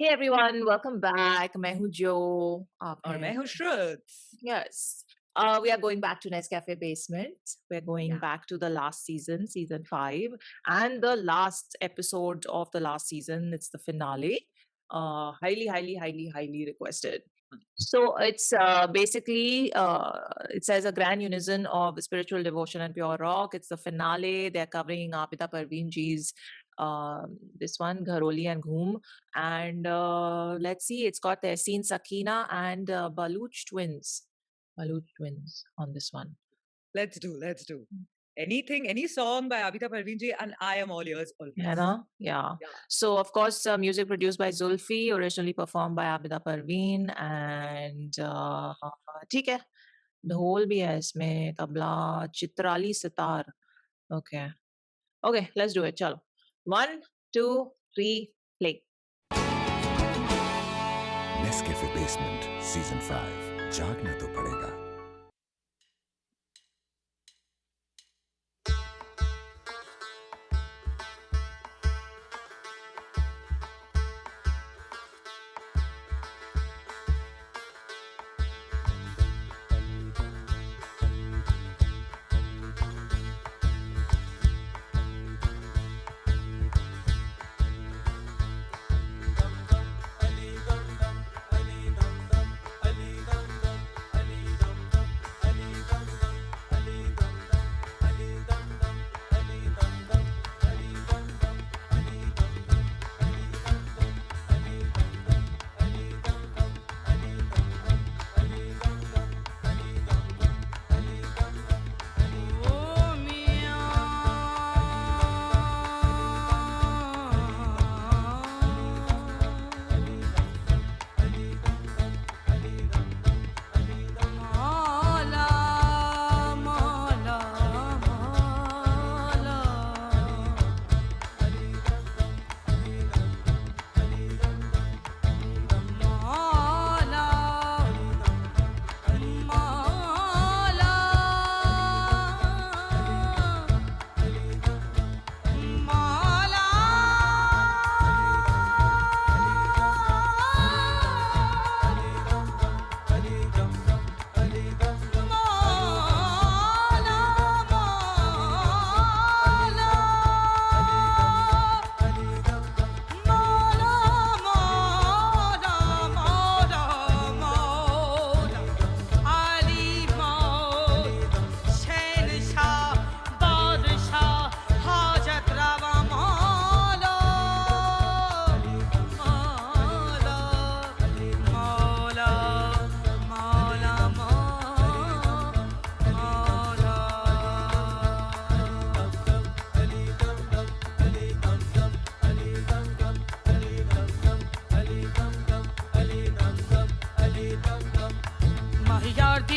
Hey everyone, welcome back. मैं हूँ जो आप और हैं मैं हूँ श्रुत। Yes. We are going back to Nescafe Basement. We're going Yeah. back to the last season, season 5, and the last episode of the last season. It's the finale. Highly requested. So it's basically it says a grand unison of spiritual devotion and pure rock. It's the finale. They're covering Apita Parveen ji's this one Gharoli and Ghoom, and let's see. It's got Tehseen Sakina and Baluch twins on this one. Let's do. Anything, any song by Abhita Parveen ji, and I am all ears always. Hannah? Yeah. Yeah. So, of course, music produced by Zulfi, originally performed by Abida Parveen, and ठीक है, ढोल भी है इसमें, tabla, Chitrali sitar. Okay. Okay, let's do it. चलो. 1, 2, 3, play. Nescafe basement season 5 जागना तो पड़ेगा।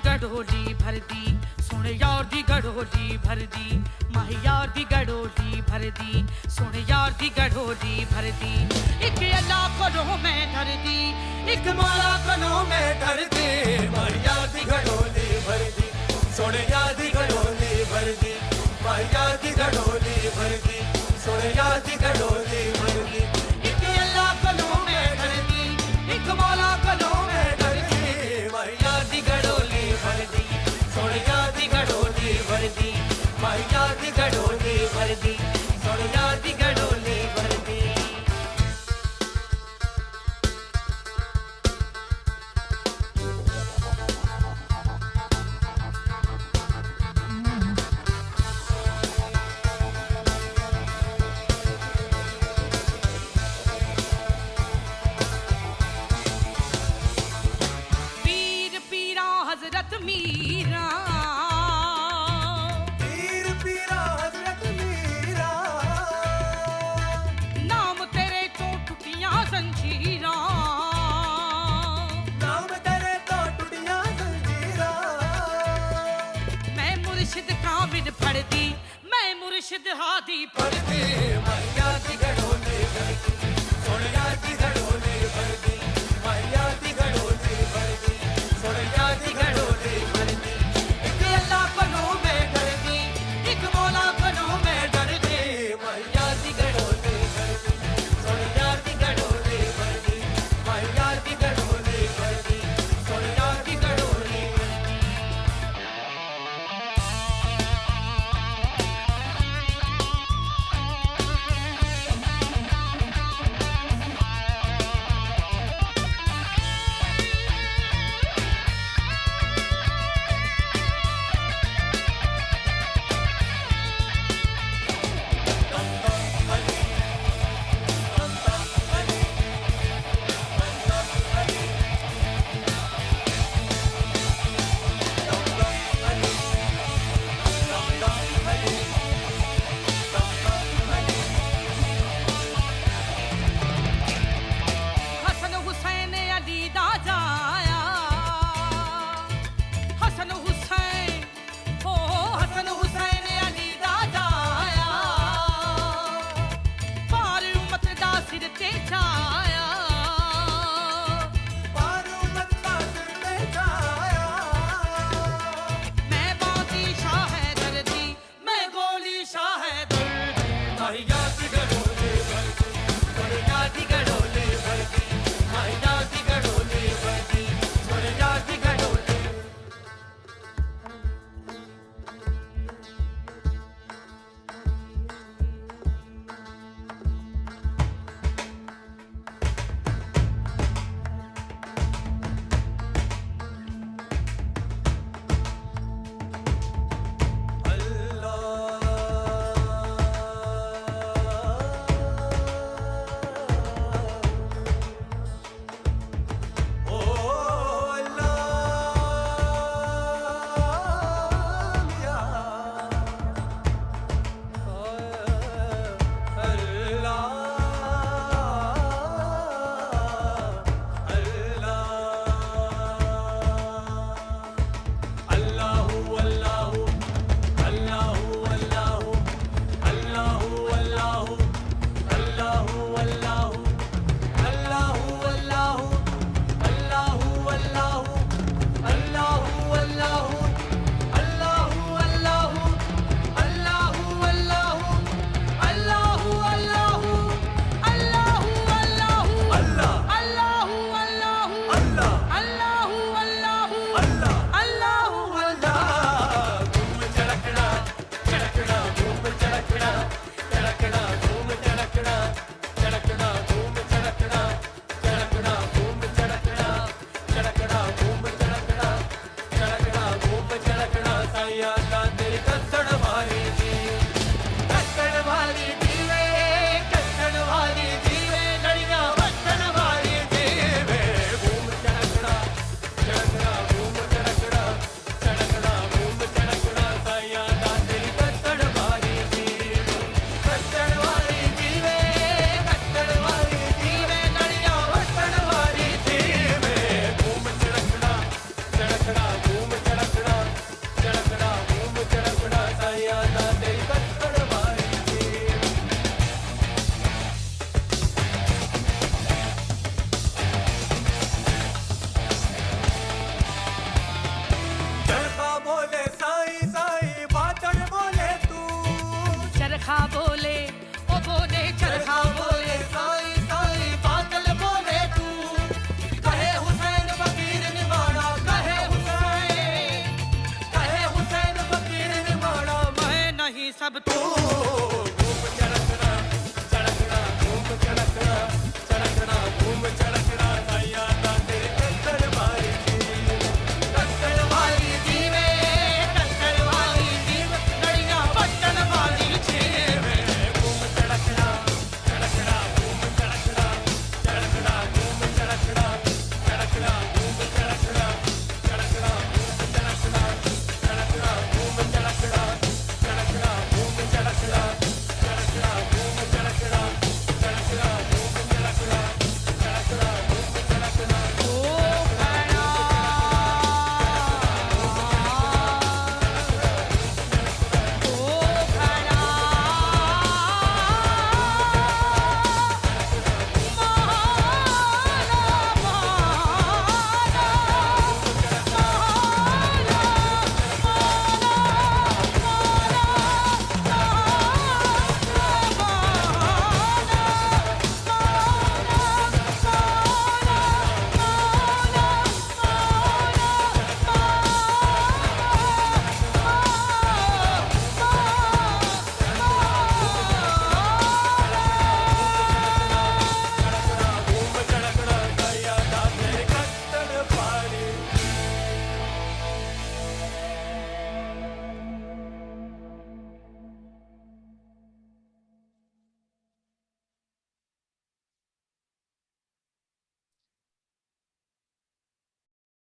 गडोली भर दी सुन यार दी गडोली भर दी माही यार दी गडोली भर दी सुन यार दी गडोली भर दी एक अल्लाह कोलों में डर दी एक मौला कोलों में डर दी माही यार दी गडोली भर दी सुन यार दी गडोली भर दी माही यार दी गडोली भर दी सुन यार दी गडोली भर दी एक अल्लाह कोलों में डर दी एक मौला कोलों में डर दी माही यार दी गडोली भर दी सुन यार दी गडोली भर दी माही यार दी गडोली भर दी सुन यार दी गडोली भर दी पीर पीरा हजरत मीरा पीर पीरा हजरत मीरा नाम तेरे तो टूटियां जंजीरां नाम तेरे तो टूटियां जंजीरा मैं मुर्शिद कामिल पढ़ दी मैं मुर्शिद हादी पढ़ दी मैया दी गडोली भर दी सुन यार दी गडोली भर दी मैया दी गडोली भर दी सुन यार दी गडोली भर दी एक अल्लाह कोलों में डर दी एक मौला कोलों में डर दी मैया दी गडोली भर दी सुन यार दी गडोली भर दी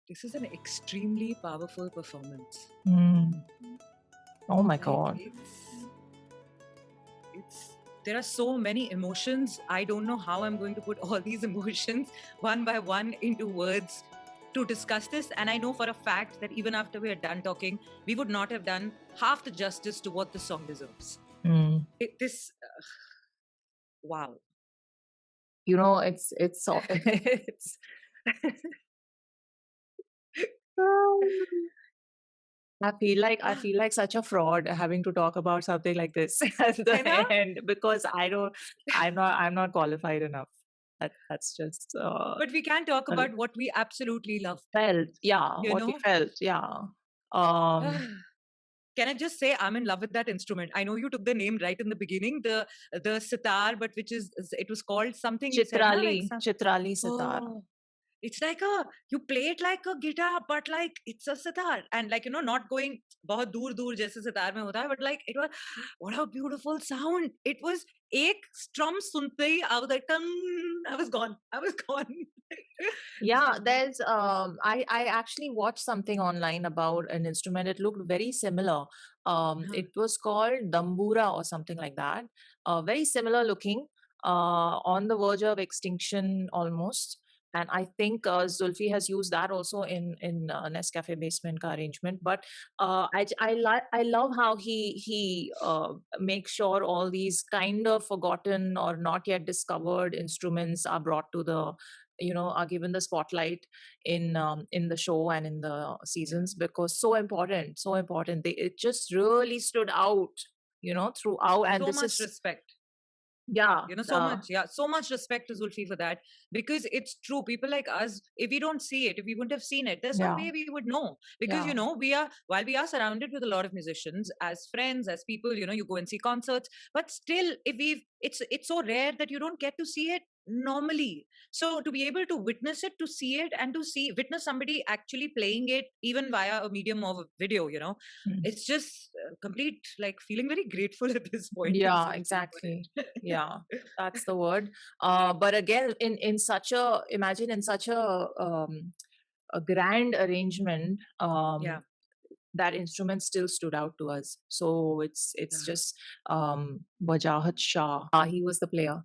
this is an extremely powerful performance. Oh my Like, God. it's there are so many emotions. I don't know how I'm going to put all these emotions one by one into words to discuss this. And I know for a fact that even after we are done talking, we would not have done half the justice to what the song deserves. Mm. Wow. You know, it's so it's I feel like such a fraud having to talk about something like this at the I know. end because I'm not qualified enough. That's just But we can talk well, about what we absolutely loved, felt, yeah, you what we know? felt, yeah. Um, Can I just say I'm in love with that instrument? I know you took the name right in the beginning, the sitar, but which is it was called something you said, na? Like Chitrali sitar. oh, it's like you play it like a guitar, but like it's a sitar, and like not going बहुत दूर दूर जैसे sitar में होता है, but like it was what a beautiful sound. It was एक strum सुनते ही I was like I was gone. Yeah, there's I actually watched something online about an instrument. It looked very similar. It was called Dambura or something like that. Very similar looking, on the verge of extinction almost. And I think Zulfi has used that also in Nescafe Basement ka arrangement. But I love how he makes sure all these kind of forgotten or not yet discovered instruments are brought to the are given the spotlight in the show and in the seasons because so important. It just really stood out, throughout. And So this much is respect. yeah, So much, yeah, so much respect to Zulfi for that because it's true. People like us, if we don't see it, if we wouldn't have seen it, there's no yeah, way we would know because yeah. we are while we are surrounded with a lot of musicians as friends, as people, you go and see concerts, but still, if we've it's so rare that you don't get to see it normally. So to be able to witness it, to see it, and to witness somebody actually playing it, even via a medium of a video, Mm. it's just complete like feeling very grateful at this point. to Yeah, Zulfi for exactly. it. Yeah, that's the word. But again, in such a imagine in such a grand arrangement, Yeah. that instrument still stood out to us. So it's Yeah. just Wajahat Shah. He was the player.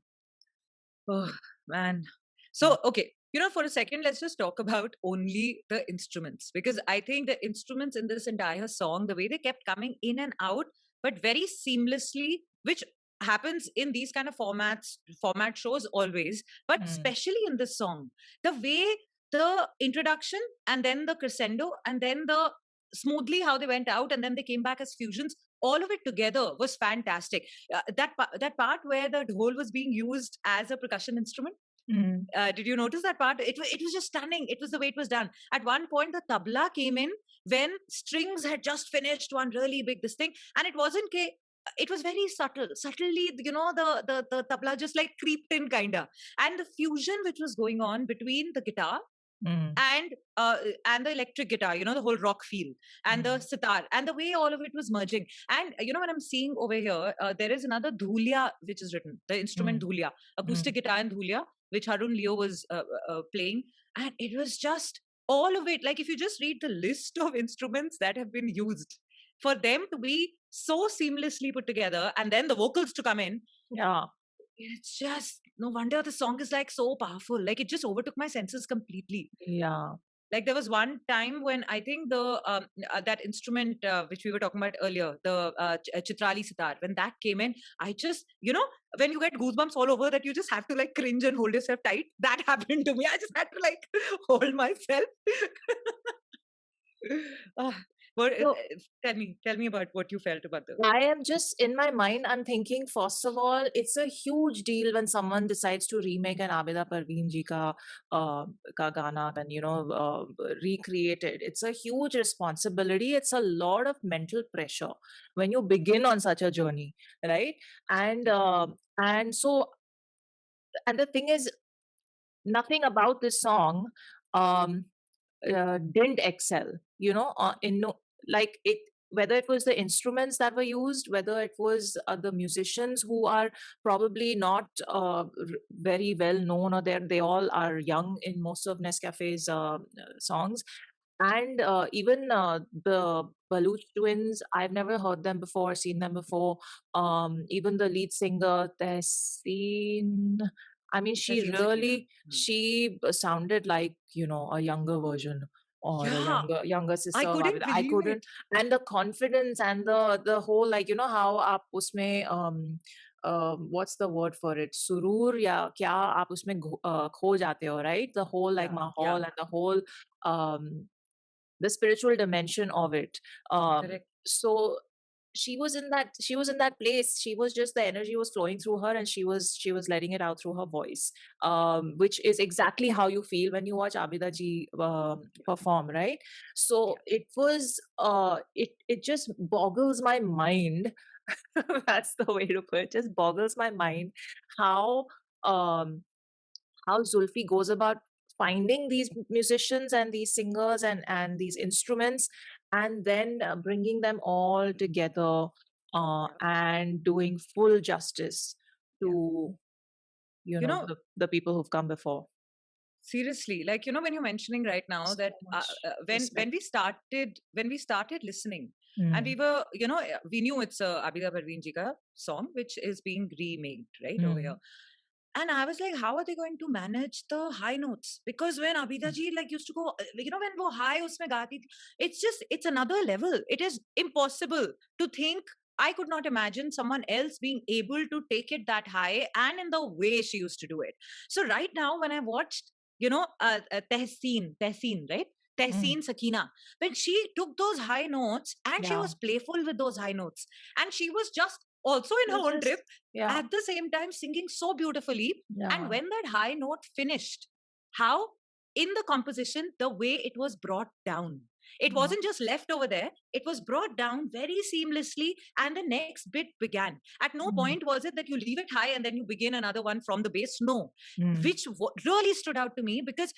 Oh, man. So, okay, for a second, let's just talk about only the instruments because I think the instruments in this entire song, the way they kept coming in and out, but very seamlessly, which happens in these kind of format shows always, but Mm. especially in this song, the way the introduction and then the crescendo and then the smoothly how they went out and then they came back as fusions, all of it together was fantastic. That part where the dhol was being used as a percussion instrument, Mm. did you notice that part? It was just stunning. It was the way it was done. At one point, the tabla came in when strings had just finished one really big this thing, and it wasn't it was very subtly, the tabla just like creeped in kinda, and the fusion which was going on between the guitar Mm. and the electric guitar, the whole rock feel, and the sitar, and the way all of it was merging. And when I'm seeing over here, there is another dhulia which is written, the instrument dhulia, acoustic guitar and dhulia, which Harun Leo was playing, and it was just all of it. Like if you just read the list of instruments that have been used, for them to be so seamlessly put together, and then the vocals to come in, Yeah. it's just no wonder the song is like so powerful. Like it just overtook my senses completely. Yeah. Like there was one time when I think that instrument which we were talking about earlier, the Chitrali sitar, when that came in, I just when you get goosebumps all over that you just have to like cringe and hold yourself tight. That happened to me. I just had to like hold myself. Ah, but So tell me about what you felt about the. I am just in my mind, I'm thinking, first of all, it's a huge deal when someone decides to remake an Abida Parveen ji ka gana and, recreate it. It's a huge responsibility. It's a lot of mental pressure when you begin on such a journey, right? And so, and the thing is, nothing about this song um, didn't excel, in no, like it, whether it was the instruments that were used, whether it was the musicians who are probably not very well known, or they all are young in most of Nescafe's songs. And even the Baluch twins, I've never heard them before, seen them before. Even the lead singer, Tehseen, I mean, she Tehseen Sakina. really, she sounded like, a younger version or a Yeah, younger sister I of couldn't Abida. I believe it. couldn't, and the confidence and the whole, like, how आप उसमें what's the word for it, surur या क्या आप उसमें खो जाते हो, right? The whole like Yeah, yeah, माहौल and the whole um the spiritual dimension of it. correct. So she was in that place. She was just, the energy was flowing through her, and she was letting it out through her voice, which is exactly how you feel when you watch Abida ji perform, right? So it was it just boggles my mind. That's the way to put it. Just boggles my mind how um how Zulfi goes about finding these musicians and these singers and these instruments, and then bringing them all together Yeah, and doing full justice yeah. to You know, the people who've come before. seriously, like when you're mentioning right now So that much when respect. we started listening, and we Mm, were we knew it's a Abida Parveen ji ka song which is being remade right over here. mm, And I was like, how are they going to manage the high notes? Because when Abida mm, ji like used to go, when wo high usme gaati thi, it's another level. It is impossible to think. I could not imagine someone else being able to take it that high and in the way she used to do it. So right now, when I watched, Tehseen, right? mm. Tehseen Sakina, when she took those high notes and she Yeah, was playful with those high notes, and she was just also in her it's own just, trip yeah, at the same time singing so beautifully. And yeah. when that high note finished, how in the composition, the way it was brought down, it Yeah. wasn't just left over there, it was brought down very seamlessly, and the next bit began. At no Mm, point was it that you leave it high and then you begin another one from the base. No, mm, which really stood out to me, because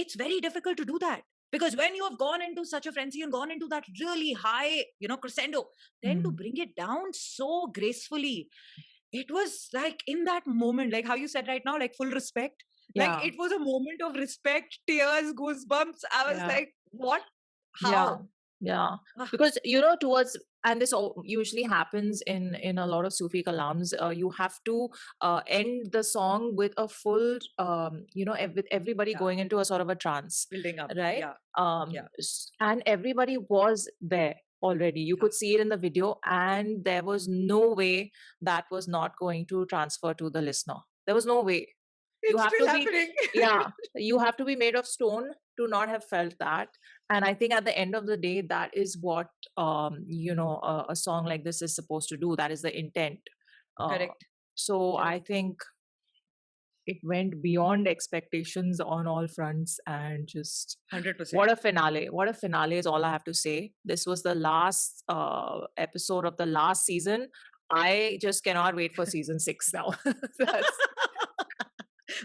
it's very difficult to do that. Because when you have gone into such a frenzy and gone into that really high, crescendo, then to mm. bring it down so gracefully, it was like in that moment, like how you said right now, like full respect. Like Yeah, it was a moment of respect, tears, goosebumps. I was yeah. like, what? Yeah, How? yeah. Ah, Because towards, and this usually happens in a lot of Sufi kalams. You have to end the song with a full, with everybody yeah, going into a sort of a trance, building up. right? Yeah, yeah, And everybody was there already. You yeah. could see it in the video, and there was no way that was not going to transfer to the listener. There was no way. You It's have still to be, happening. yeah, you have to be made of stone to not have felt that. And I think at the end of the day, that is what a song like this is supposed to do. That is the intent. uh, Correct, so correct. I think it went beyond expectations on all fronts, and just 100%. what a finale is all I have to say. This was the last episode of the last season. I just cannot wait for season 6 now. That's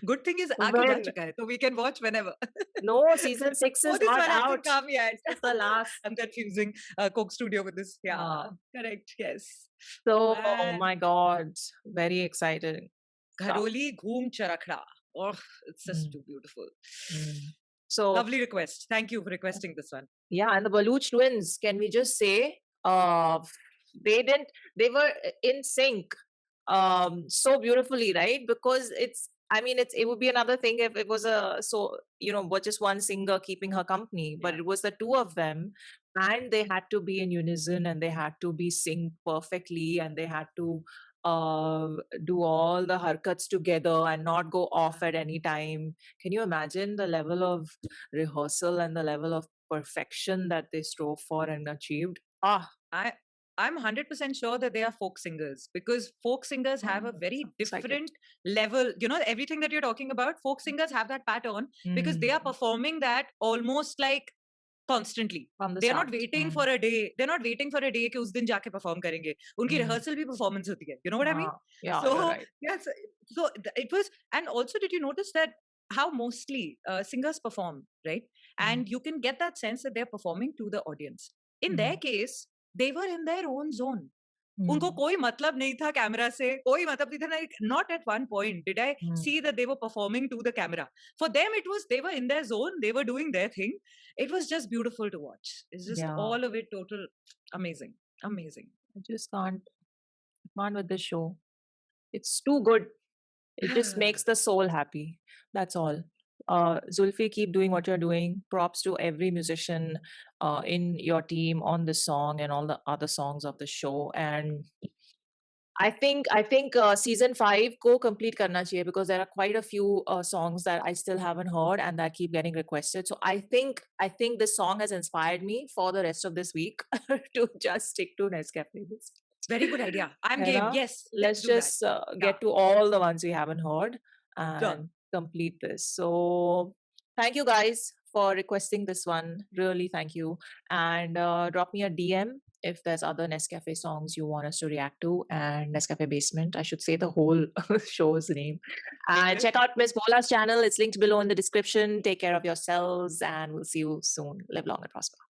Good thing is, आके जा when. चुका है, so we can watch whenever. No, season 6 Oh, is this not one hasn't out. come yet. This is the last. I'm confusing Coke Studio with this. Yeah, uh, correct. Yes. so oh Man, my god, very exciting stuff. Gharoli Ghoom Charakhda. Oh, it's just Mm, too beautiful. mm. So Lovely request. Thank you for requesting this one. yeah, and the Baluch twins, can we just say, they were in sync so beautifully, right? Because it would be another thing if it was what, just one singer keeping her company, but Yeah. it was the two of them, and they had to be in unison, and they had to be synced perfectly, and they had to uh do all the harkats together and not go off at any time. Can you imagine the level of rehearsal and the level of perfection that they strove for and achieved? I I'm 100% sure that they are folk singers, because folk singers have a Oh, very sounds like it. different level. Everything that you're talking about, folk singers have that pattern because they are Mm, performing that almost like constantly. from the They're not start. waiting for a day. They're not waiting for a day कि उस दिन जाके perform करेंगे. उनकी Mm. rehearsal भी performance होती है. You know what I mean? Yeah, So you're right. yes, so it was. And also, did you notice that how mostly singers perform, right? Mm, And you can get that sense that they're performing to the audience. In their mm, case, they were in their own zone. उनको Hmm. कोई मतलब नहीं था camera से, कोई मतलब नहीं था. Like, not at one point did I see that they were performing to the camera. For them, it was, they were in their zone, they were doing their thing. It was just beautiful to watch. It's just Yeah. all of it total amazing, amazing. I just can't with this show. It's too good. It just makes the soul happy. That's all. Zulfi, keep doing what you're doing. Props to every musician in your team on this song and all the other songs of the show. And I think season 5 ko complete karna chahiye, because there are quite a few songs that I still haven't heard and that keep getting requested. So I think this song has inspired me for the rest of this week to just stick to Nescafe. Very good idea. I'm है game. ना? Yes, Let's let's do that. just Yeah. get to all the ones we haven't heard Done. and complete this. So thank you guys for requesting this one. Really, thank you. And drop me a DM if there's other Nescafe songs you want us to react to. And Nescafe Basement, I should say the whole show's name. And check out Miss Bola's channel. It's linked below in the description. Take care of yourselves, and we'll see you soon. Live long and prosper.